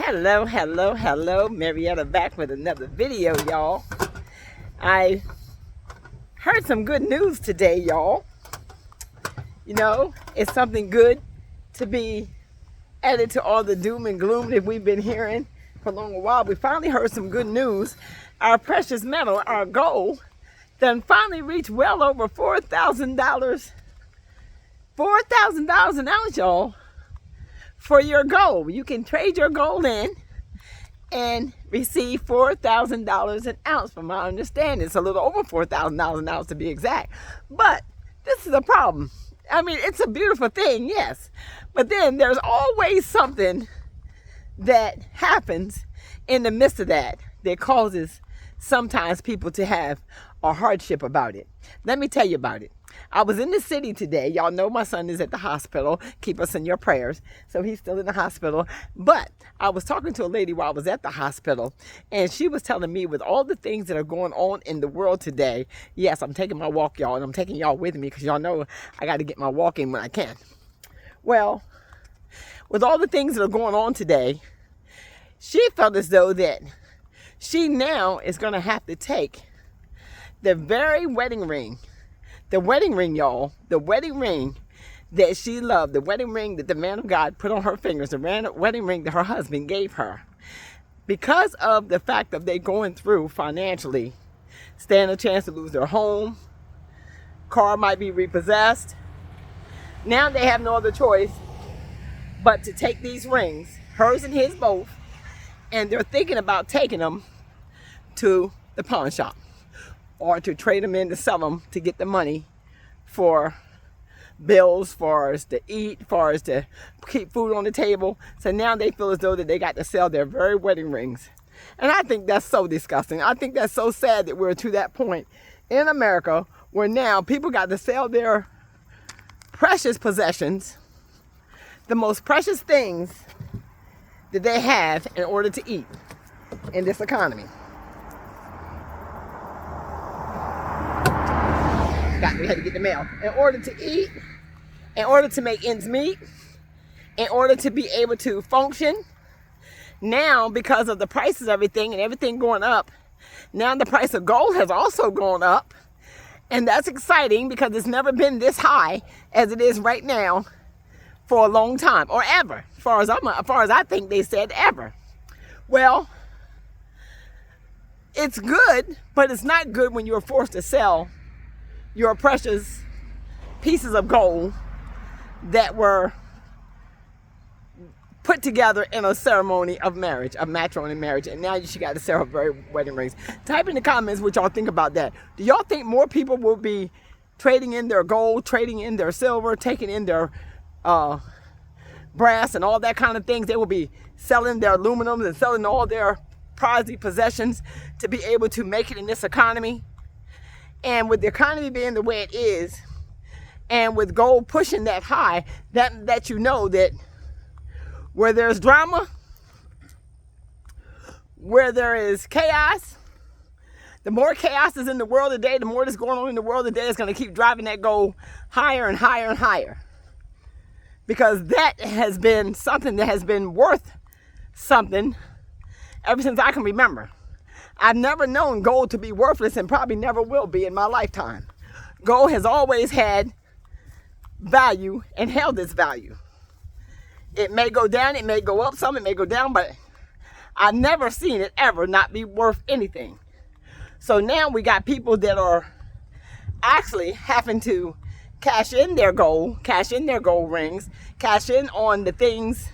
Hello. Marietta back with another video, y'all. I heard some good news today, y'all. You know, it's something good to be added to all the doom and gloom that we've been hearing for a long while. We finally heard some good news. Our precious metal, our gold, then finally reached well over $4,000. $4,000 an ounce, y'all, for your gold. You can trade your gold in and receive $4,000 an ounce, from my understanding. It's a little over $4,000 an ounce to be exact. But this is a problem. I mean, it's a beautiful thing, yes. But then there's always something that happens in the midst of that causes sometimes people to have a hardship about it. Let me tell you about it. I was in the city today. Y'all know my son is at the hospital. Keep us in your prayers. So he's still in the hospital. But I was talking to a lady while I was at the hospital, and she was telling me with all the things that are going on in the world today. Yes, I'm taking my walk, y'all, and I'm taking y'all with me because y'all know I got to get my walk in when I can. Well, with all the things that are going on today, she felt as though that she now is going to have to take the very wedding ring, y'all, the wedding ring that she loved, the wedding ring that the man of God put on her fingers, the wedding ring that her husband gave her. Because of the fact that they're going through financially, stand a chance to lose their home, car might be repossessed. Now they have no other choice but to take these rings, hers and his both, and they're thinking about taking them to the pawn shop, or to trade them in to sell them to get the money for bills, for us to eat, for us to keep food on the table. So now they feel as though that they got to sell their very wedding rings. And I think that's so disgusting. I think that's so sad that we're to that point in America where now people got to sell their precious possessions, the most precious things that they have, in order to eat in this economy. We had to get the mail. In order to eat, in order to make ends meet, in order to be able to function. Now, because of the prices of everything going up, now the price of gold has also gone up. And that's exciting because it's never been this high as it is right now for a long time, or ever, as far as I think they said ever. Well, it's good, but it's not good when you're forced to sell your precious pieces of gold that were put together in a ceremony of marriage, of matrimony marriage, and now she got to sell her very wedding rings. Type in the comments what y'all think about that. Do y'all think more people will be trading in their gold, trading in their silver, taking in their brass and all that kind of things? They will be selling their aluminum and selling all their prized possessions to be able to make it in this economy. And with the economy being the way it is, and with gold pushing that high, that you know that where there's drama, where there is chaos, the more chaos is in the world today, the more that's going on in the world today is going to keep driving that gold higher and higher and higher. Because that has been something that has been worth something ever since I can remember. I've never known gold to be worthless, and probably never will be in my lifetime. Gold has always had value and held its value. It may go down, it may go up some, it may go down, but I've never seen it ever not be worth anything. So now we got people that are actually having to cash in their gold rings, cash in on the things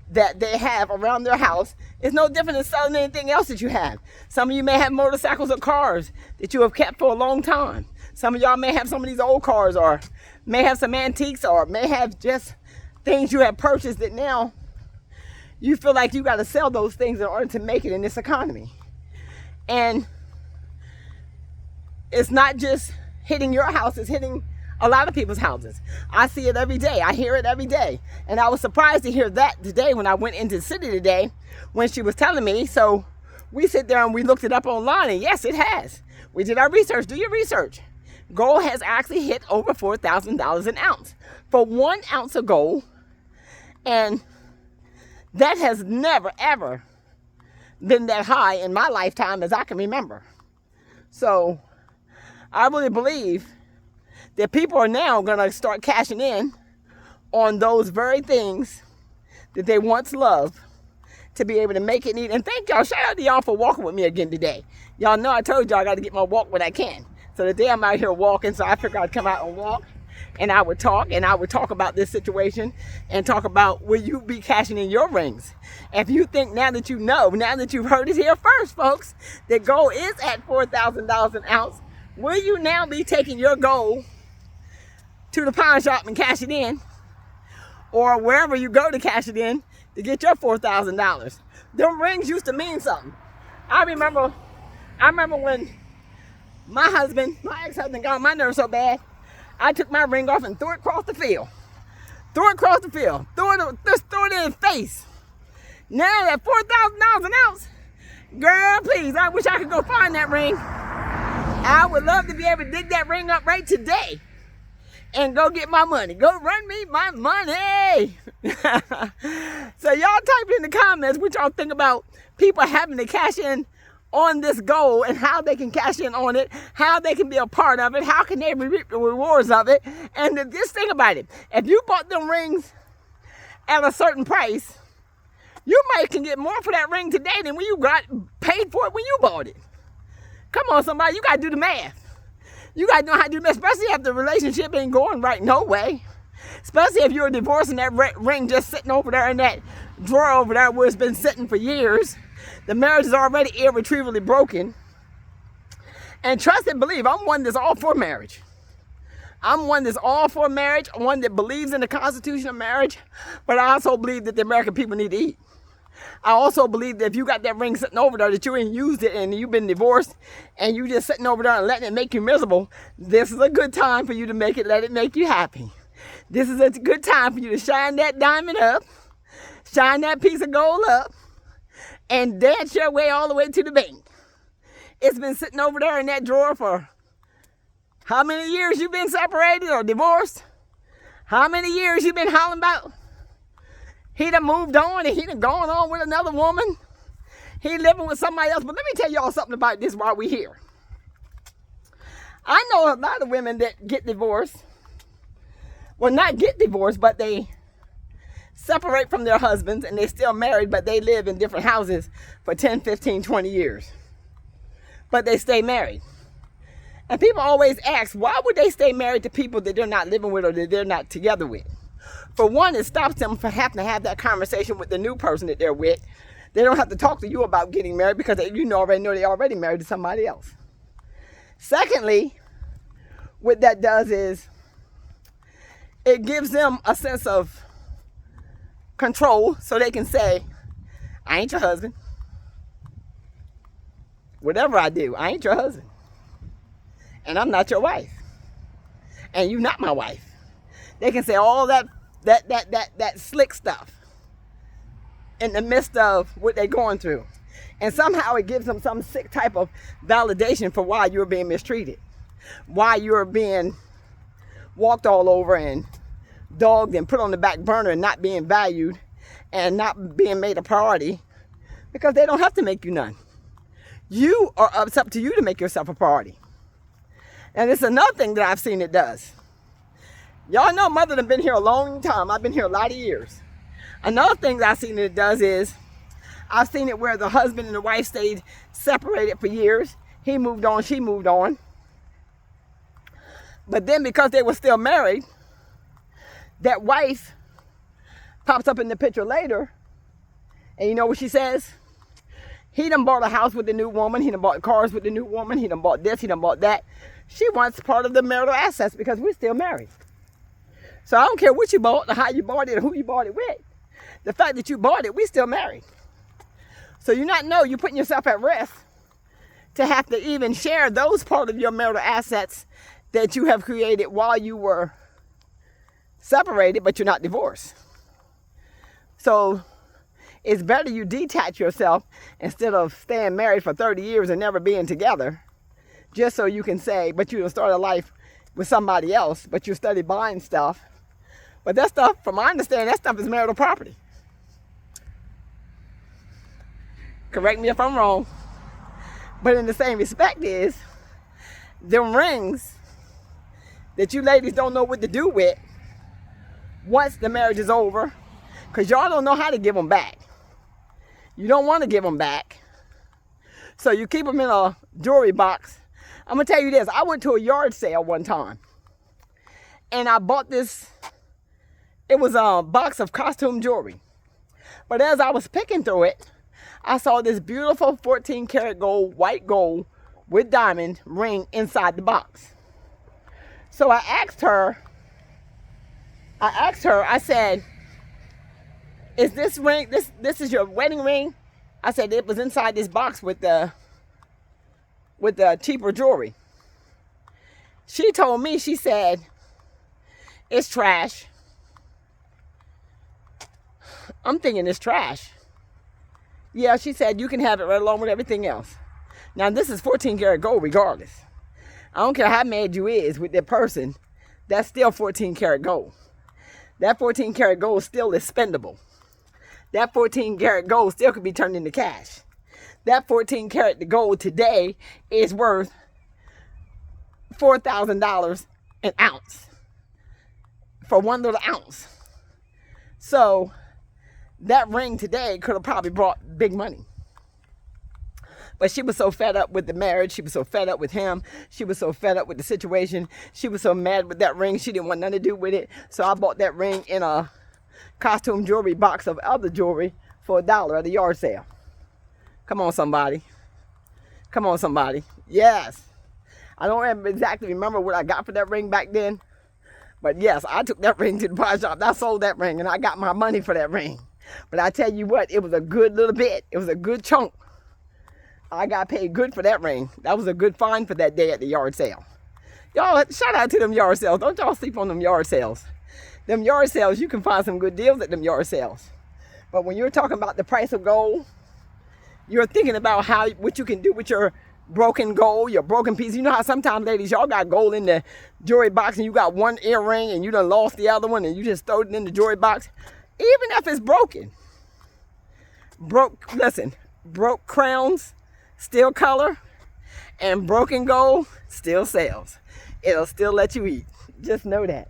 that they have around their house. It's no different than selling anything else that you have. Some of you may have motorcycles or cars that you have kept for a long time. Some of y'all may have some of these old cars, or may have some antiques, or may have just things you have purchased that now you feel like you got to sell those things in order to make it in this economy. And it's not just hitting your house, it's hitting a lot of people's houses. I see it every day. I hear it every day. And I was surprised to hear that today when I went into the city today, when she was telling me. So we sit there and we looked it up online, and yes, it has. We did our research. Do your research. Gold has actually hit over $4,000 an ounce for 1 ounce of gold. And That has never, ever been that high in my lifetime as I can remember. So I really believe that people are now going to start cashing in on those very things that they once loved to be able to make it neat. And thank y'all. Shout out to y'all for walking with me again today. Y'all know I told y'all I got to get my walk when I can. So today I'm out here walking, so I figured I'd come out and walk. And I would talk about this situation and talk about, will you be cashing in your rings? If you think now that you know, now that you've heard it here first, folks, that gold is at $4,000 an ounce, will you now be taking your gold to the pawn shop and cash it in? Or wherever you go to cash it in to get your $4,000. Them rings used to mean something. I remember when my ex-husband got on my nerves so bad, I took my ring off and threw it across the field. Just threw it in his face. Now that $4,000 an ounce, girl, please, I wish I could go find that ring. I would love to be able to dig that ring up right today and go get my money. Go run me my money. So y'all type in the comments what y'all think about people having to cash in on this goal and how they can cash in on it, how they can be a part of it, how can they reap the rewards of it. And just think about it. If you bought them rings at a certain price, you might can get more for that ring today than when you got paid for it when you bought it. Come on, somebody, you got to do the math. You got to know how to do the math, especially if the relationship ain't going right no way. Especially if you're divorcing that ring just sitting over there in that drawer over there where it's been sitting for years. The marriage is already irretrievably broken. And trust and believe, I'm one that's all for marriage. I'm one that's all for marriage, one that believes in the Constitution of marriage, but I also believe that the American people need to eat. I also believe that if you got that ring sitting over there that you ain't used it and you've been divorced and you just sitting over there and letting it make you miserable, this is a good time for you to let it make you happy. This is a good time for you to shine that diamond up, shine that piece of gold up, and dance your way all the way to the bank. It's been sitting over there in that drawer for how many years you've been separated or divorced? How many years you've been hollering about? He done moved on and he done gone on with another woman. He living with somebody else. But let me tell y'all something about this while we're here. I know a lot of women that get divorced. Well, not get divorced, but they separate from their husbands and they're still married, but they live in different houses for 10, 15, 20 years. But they stay married. And people always ask, why would they stay married to people that they're not living with or that they're not together with? For one, it stops them from having to have that conversation with the new person that they're with. They don't have to talk to you about getting married because already know they're already married to somebody else. Secondly, what that does is it gives them a sense of control so they can say, I ain't your husband. Whatever I do, I ain't your husband. And I'm not your wife. And you're not my wife. They can say all that slick stuff in the midst of what they're going through. And somehow it gives them some sick type of validation for why you're being mistreated. Why you're being walked all over and dogged and put on the back burner and not being valued and not being made a priority because they don't have to make you none. It's up to you to make yourself a priority. And it's another thing that I've seen it does. Y'all know Mother done been here a long time. I've been here a lot of years. Another thing that I've seen it does is I've seen it where the husband and the wife stayed separated for years. He moved on, she moved on. But then because they were still married, that wife pops up in the picture later. And you know what she says? He done bought a house with the new woman. He done bought cars with the new woman. He done bought this. He done bought that. She wants part of the marital assets because we're still married. So I don't care what you bought, or how you bought it, or who you bought it with. The fact that you bought it, we still married. So you're putting yourself at risk to have to even share those part of your marital assets that you have created while you were separated, but you're not divorced. So it's better you detach yourself instead of staying married for 30 years and never being together, just so you can say, but you don't start a life with somebody else, but you study buying stuff. But that stuff, from my understanding, that stuff is marital property. Correct me if I'm wrong. But in the same respect is, them rings that you ladies don't know what to do with once the marriage is over, because y'all don't know how to give them back. You don't want to give them back. So you keep them in a jewelry box. I'm going to tell you this. I went to a yard sale one time. And I bought this. It was a box of costume jewelry. But as I was picking through it, I saw this beautiful 14 karat gold, white gold with diamond ring inside the box. So I asked her, I said, is this ring, this is your wedding ring? I said, it was inside this box with the cheaper jewelry. She told me, she said, it's trash. I'm thinking it's trash. Yeah, she said, you can have it right along with everything else. Now, this is 14 karat gold regardless. I don't care how mad you is with that person, that's still 14 karat gold. That 14 karat gold still is spendable. That 14 karat gold still could be turned into cash. That 14 karat gold today is worth $4,000 an ounce for one little ounce. So that ring today could have probably brought big money. But she was so fed up with the marriage. She was so fed up with him. She was so fed up with the situation. She was so mad with that ring. She didn't want nothing to do with it. So I bought that ring in a costume jewelry box of other jewelry for $1 at a yard sale. Come on, somebody. Come on, somebody. Yes. I don't exactly remember what I got for that ring back then. But yes, I took that ring to the pawn shop. I sold that ring and I got my money for that ring. But I tell you what, it was a good little bit. It was a good chunk. I got paid good for that ring. That was a good find for that day at the yard sale. Y'all, shout out to them yard sales. Don't y'all sleep on them yard sales. Them yard sales, you can find some good deals at them yard sales. But when you're talking about the price of gold, you're thinking about what you can do with your broken gold, your broken piece. You know how sometimes, ladies, y'all got gold in the jewelry box and you got one earring and you done lost the other one and you just throw it in the jewelry box. Even if it's broken. Broke crowns still color, and broken gold still sells. It'll still let you eat. Just know that.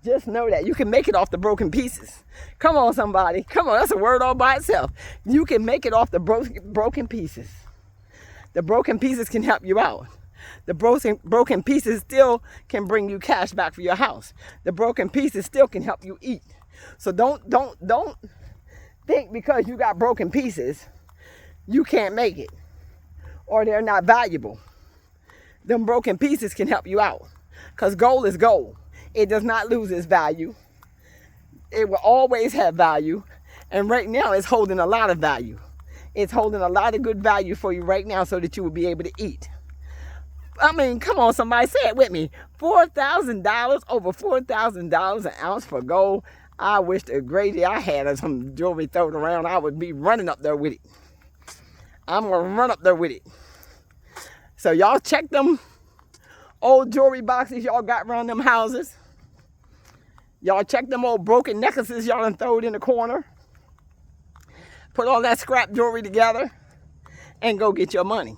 Just know that. You can make it off the broken pieces. Come on, somebody. Come on, that's a word all by itself. You can make it off the broken pieces. The broken pieces can help you out. The broken pieces still can bring you cash back for your house. The broken pieces still can help you eat. So don't think because you got broken pieces, you can't make it. Or they're not valuable. Them broken pieces can help you out. Because gold is gold. It does not lose its value. It will always have value. And right now it's holding a lot of value. It's holding a lot of good value for you right now so that you will be able to eat. I mean, come on, somebody, say it with me. $4,000, over $4,000 an ounce for gold. I wish the great day I had some jewelry thrown around, I would be running up there with it. I'm going to run up there with it. So y'all check them old jewelry boxes y'all got around them houses. Y'all check them old broken necklaces y'all done throw it in the corner. Put all that scrap jewelry together and go get your money.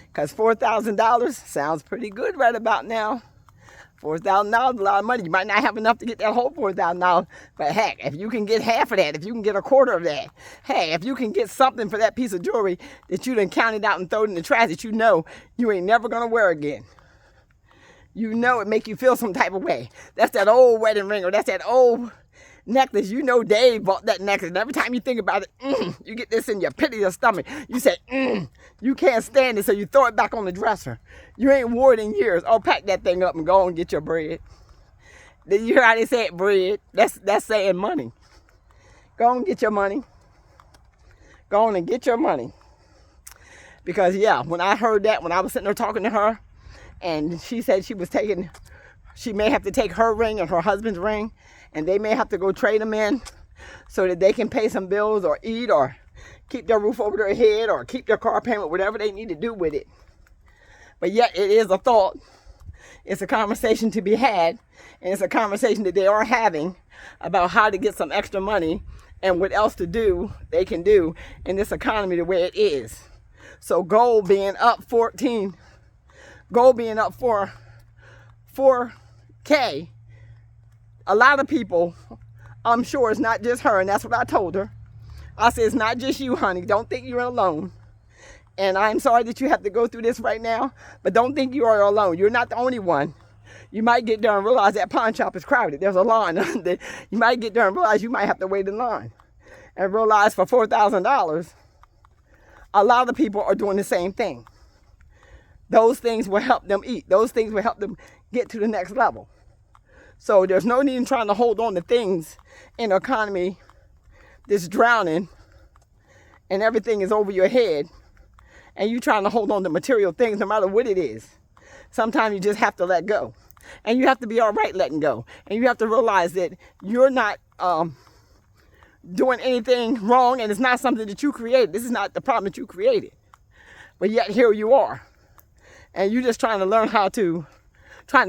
Because $4,000 sounds pretty good right about now. $4,000 is a lot of money. You might not have enough to get that whole $4,000, but heck, if you can get half of that, if you can get a quarter of that, hey, if you can get something for that piece of jewelry that you done counted out and thrown in the trash that you know you ain't never gonna wear again. You know it make you feel some type of way. That's that old wedding ring, or that's that old necklace. You know Dave bought that necklace, and every time you think about it, you get this in your pit of your stomach. You say, you can't stand it, so you throw it back on the dresser. You ain't wore it in years. Oh, pack that thing up and go and get your bread. Did you hear how they say it, bread? That's saying money. Go on and get your money. Go on and get your money. Because, yeah, when I heard that, when I was sitting there talking to her, and she said she may have to take her ring and her husband's ring, and they may have to go trade them in so that they can pay some bills or eat or keep their roof over their head or keep their car payment, whatever they need to do with it. But yet it is a thought. It's a conversation to be had, and it's a conversation that they are having about how to get some extra money and what else to do they can do in this economy the way it is. So gold being up 4K, a lot of people, I'm sure it's not just her, and that's what I told her. I said, it's not just you, honey. Don't think you're alone. And I'm sorry that you have to go through this right now, but don't think you are alone. You're not the only one. You might get there and realize that pawn shop is crowded. There's a line. You might get there and realize you might have to wait in line. And realize for $4,000, a lot of people are doing the same thing. Those things will help them eat. Those things will help them get to the next level. So there's no need in trying to hold on to things in the economy that's drowning and everything is over your head and you trying to hold on to material things no matter what it is. Sometimes you just have to let go. And you have to be all right letting go. And you have to realize that you're not doing anything wrong, and it's not something that you created. This is not the problem that you created. But yet here you are. And you're just trying to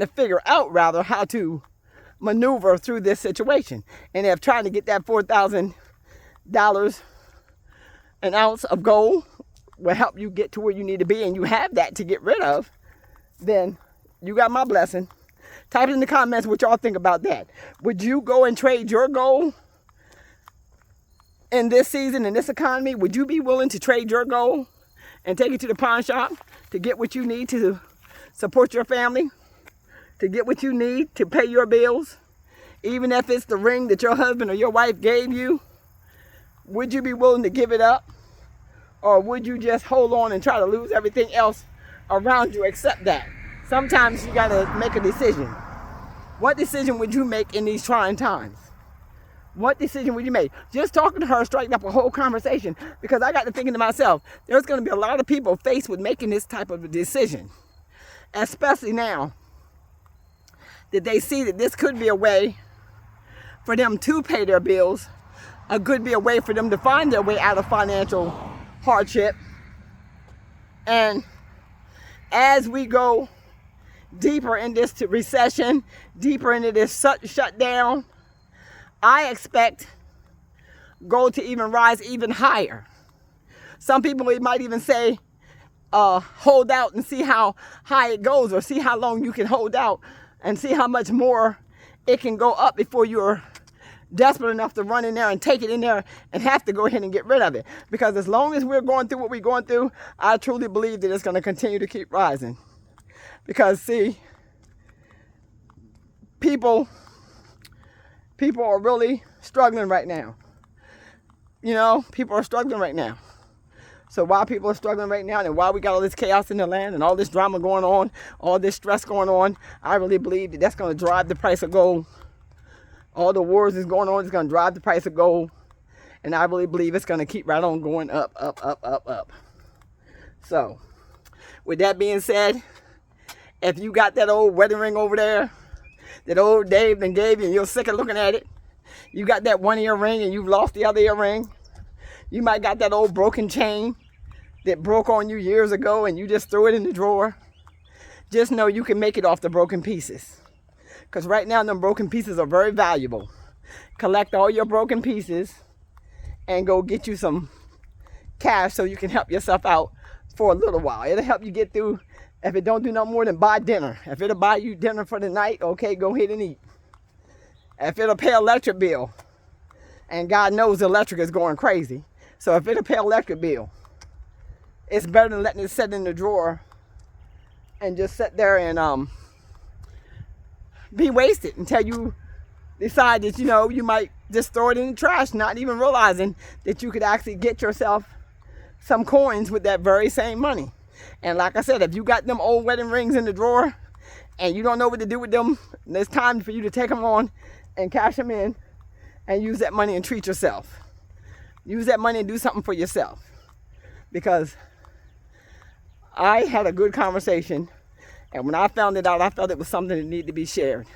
figure out how to maneuver through this situation. And if trying to get that $4,000 an ounce of gold will help you get to where you need to be, and you have that to get rid of, then you got my blessing. Type in the comments what y'all think about that. Would you go and trade your gold in this season, in this economy? Would you be willing to trade your gold and take it to the pawn shop to get what you need to support your family, to get what you need to pay your bills, even if it's the ring that your husband or your wife gave you? Would you be willing to give it up? Or would you just hold on and try to lose everything else around you except that? Sometimes you got to make a decision. What decision would you make in these trying times? What decision would you make? Just talking to her struck up a whole conversation, because I got to thinking to myself, there's going to be a lot of people faced with making this type of a decision, especially now that they see that this could be a way for them to pay their bills, could be a way for them to find their way out of financial hardship. And as we go deeper in this recession, deeper into this shutdown, I expect gold to even rise even higher. Some people might even say, hold out and see how high it goes, or see how long you can hold out and see how much more it can go up before you're desperate enough to run in there and take it in there and have to go ahead and get rid of it. Because as long as we're going through what we're going through, I truly believe that it's going to continue to keep rising. Because see, people are really struggling right now. You know, people are struggling right now. So while people are struggling right now, and while we got all this chaos in the land and all this drama going on, all this stress going on, I really believe that that's going to drive the price of gold. All the wars that's going on is going to drive the price of gold. And I really believe it's going to keep right on going up, up, up, up, up. So, with that being said, if you got that old wedding ring over there, that old Dave then gave you, and you're sick of looking at it, you got that one earring and you've lost the other earring, you might got that old broken chain that broke on you years ago and you just threw it in the drawer, just know you can make it off the broken pieces. Because right now, them broken pieces are very valuable. Collect all your broken pieces and go get you some cash so you can help yourself out for a little while. It'll help you get through. If it don't do no more than buy dinner. If it'll buy you dinner for the night, okay, go ahead and eat. If it'll pay electric bill, and God knows electric is going crazy. So if it'll pay electric bill, it's better than letting it sit in the drawer and just sit there and be wasted until you decide that, you might just throw it in the trash, not even realizing that you could actually get yourself some coins with that very same money. And like I said, if you got them old wedding rings in the drawer and you don't know what to do with them, it's time for you to take them on and cash them in and use that money and treat yourself. Use that money and do something for yourself. Because I had a good conversation, and when I found it out, I felt it was something that needed to be shared.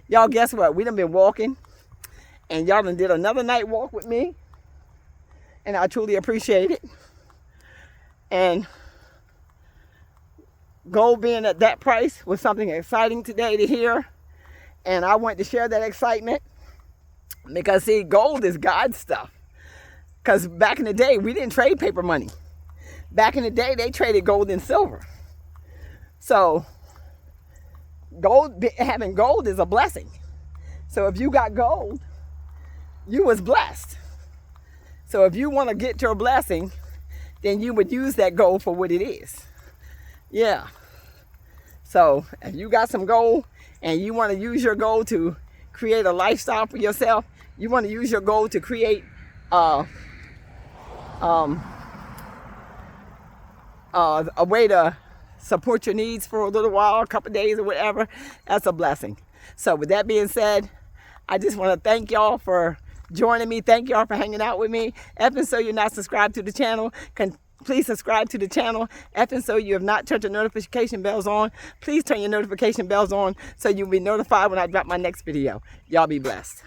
Y'all, guess what? We done been walking, and y'all done did another night walk with me, and I truly appreciate it. And gold being at that price was something exciting today to hear, and I wanted to share that excitement. Because see, gold is God's stuff. Because back in the day, we didn't trade paper money. Back in the day, they traded gold and silver. So having gold is a blessing. So if you got gold, you was blessed. So if you want to get your blessing, then you would use that gold for what it is. Yeah. So if you got some gold and you want to use your gold to create a lifestyle for yourself, you want to use your gold to create a way to support your needs for a little while, a couple of days or whatever, that's a blessing. So with that being said, I just want to thank y'all for joining me. Thank y'all for hanging out with me. If and so you're not subscribed to the channel, please subscribe to the channel. If and so you have not turned your notification bells on, please turn your notification bells on so you'll be notified when I drop my next video. Y'all be blessed.